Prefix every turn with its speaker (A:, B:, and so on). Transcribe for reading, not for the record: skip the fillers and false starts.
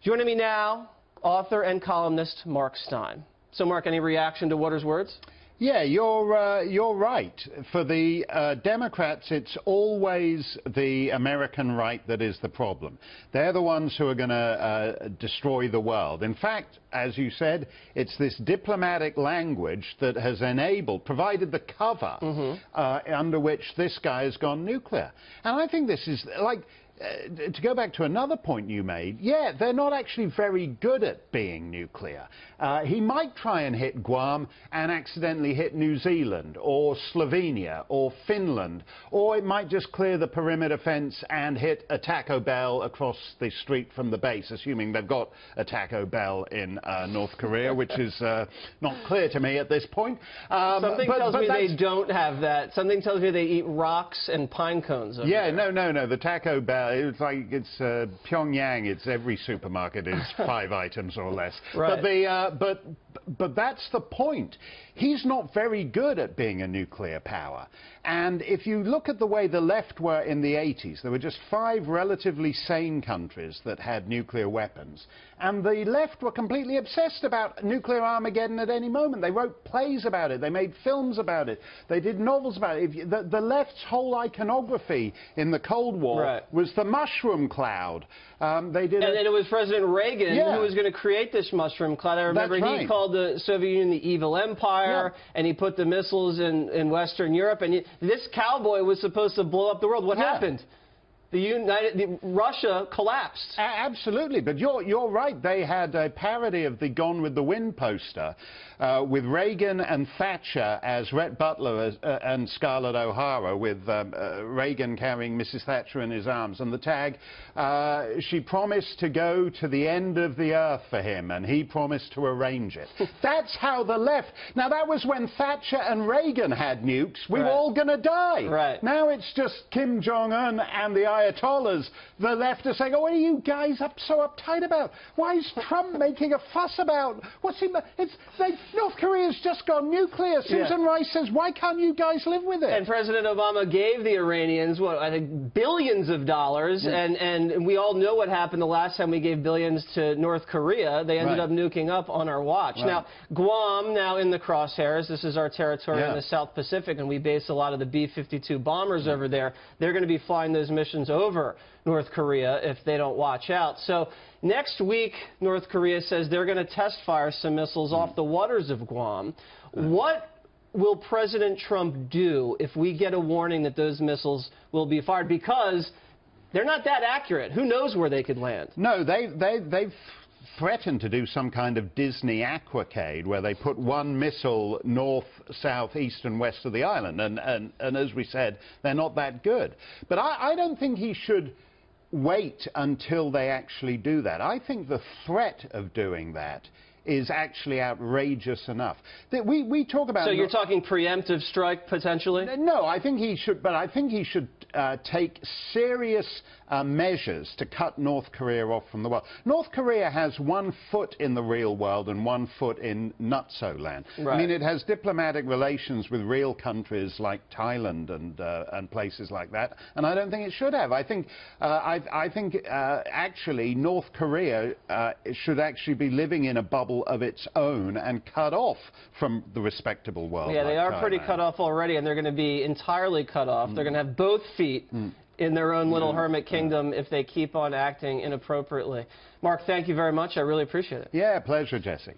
A: Joining me now, author and columnist Mark Steyn. So, Mark, any reaction to Waters' words?
B: Yeah, you're right. For the Democrats, it's always the American right that is the problem. They're the ones who are going to destroy the world. In fact, as you said, it's this diplomatic language that has provided the cover under which this guy has gone nuclear. And I think this is like, to go back to another point you made, yeah, they're not actually very good at being nuclear. He might try and hit Guam and accidentally hit New Zealand or Slovenia or Finland, or it might just clear the perimeter fence and hit a Taco Bell across the street from the base, assuming they've got a Taco Bell in North Korea, which is not clear to me at this point.
A: Something tells me they don't have that. Something tells me they eat rocks and pine cones.
B: Yeah, no. The Taco Bell, it's like it's Pyongyang. It's every supermarket is 5 items or less.
A: Right.
B: But that's the point. He's not very good at being a nuclear power. And if you look at the way the left were in the 80s, there were just 5 relatively sane countries that had nuclear weapons. And the left were completely obsessed about nuclear Armageddon at any moment. They wrote plays about it. They made films about it. They did novels about it. The left's whole iconography in the Cold War was the mushroom cloud. And
A: it was President Reagan who was going to create this mushroom cloud. I remember he called the Soviet Union the evil empire, and he put the missiles in Western Europe. And this cowboy was supposed to blow up the world. What happened? Russia collapsed.
B: Absolutely, but you're right. They had a parody of the Gone with the Wind poster with Reagan and Thatcher as Rhett Butler and Scarlett O'Hara, with Reagan carrying Mrs. Thatcher in his arms, and the tag, she promised to go to the end of the earth for him, and he promised to arrange it. That's how the left... Now, that was when Thatcher and Reagan had nukes. We were all going to die.
A: Right.
B: Now it's just Kim Jong-un and the Ayatollahs. The left are saying, oh, what are you guys so uptight about? Why is Trump making a fuss about? North Korea's just gone nuclear. Susan Rice says, why can't you guys live with it?
A: And President Obama gave the Iranians, what, I think, billions of dollars, and we all know what happened the last time we gave billions to North Korea. They ended up nuking up on our watch. Now, Guam, now in the crosshairs. This is our territory in the South Pacific, and we base a lot of the B-52 bombers over there. They're going to be flying those missions over North Korea if they don't watch out. So next week, North Korea says they're going to test fire some missiles off the waters of Guam. What will President Trump do if we get a warning that those missiles will be fired? Because they're not that accurate. Who knows where they could land?
B: No, they've threatened to do some kind of Disney aquacade where they put one missile north, south, east and west of the island. And as we said, they're not that good. But I don't think he should wait until they actually do that. I think the threat of doing that is actually outrageous enough. We talk about...
A: So you're talking preemptive strike, potentially?
B: No, I think he should, but I think he should take serious measures to cut North Korea off from the world. North Korea has 1 foot in the real world and 1 foot in nutso land. I mean, it has diplomatic relations with real countries like Thailand and places like that, and I don't think it should have. I think actually North Korea should actually be living in a bubble of its own and cut off from the respectable world.
A: Yeah, they are pretty cut off already, and they're going to be entirely cut off. They're going to have both feet in their own little hermit kingdom if they keep on acting inappropriately. Mark, thank you very much. I really appreciate it.
B: Yeah, pleasure, Jesse.